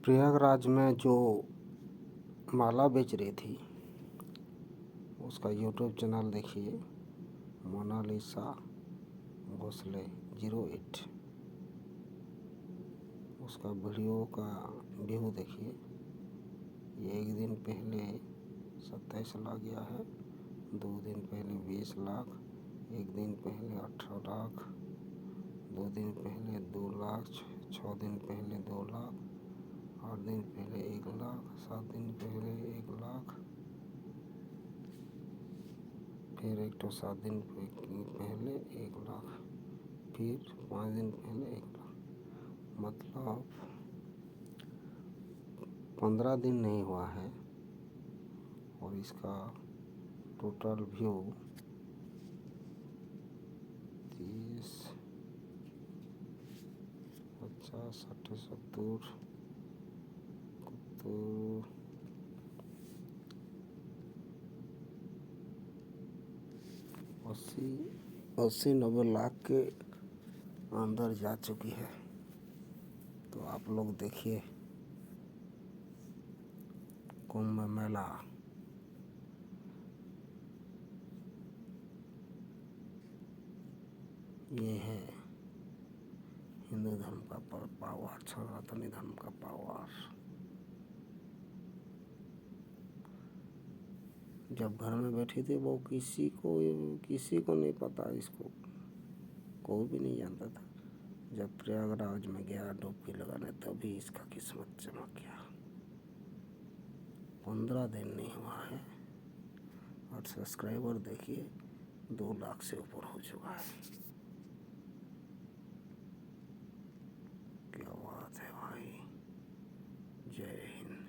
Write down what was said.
प्रयागराज में जो माला बेच रही थी उसका यूट्यूब चैनल देखिए, मोनालिसा भोसले 08। उसका वीडियो का व्यू देखिए। ये एक दिन पहले 27 लाख गया है, 2 दिन पहले 20 लाख, एक दिन पहले 18 लाख, 2 दिन पहले 2 लाख, 6 दिन पहले 2 लाख, 8 दिन पहले 1 लाख, 7 दिन पहले 1 लाख, फिर 7 दिन पहले 1 लाख, फिर 5 दिन पहले 1 लाख। मतलब 15 दिन नहीं हुआ है और इसका टोटल व्यू 30, 50, 60, 70 तो 80-90 लाख के अंदर जा चुकी है। तो आप लोग देखिए कुंभ मेला ये है हिंदू धर्म का पावर, सनातनी धर्म का पावर। जब घर में बैठी थी वो किसी को नहीं पता, इसको कोई भी नहीं जानता था। जब प्रयागराज में गया डुबकी लगाने तभी इसका किस्मत चमक गया। 15 दिन नहीं हुआ है और सब्सक्राइबर देखिए 2 लाख से ऊपर हो चुका है। क्या बात है भाई, जय हिंद।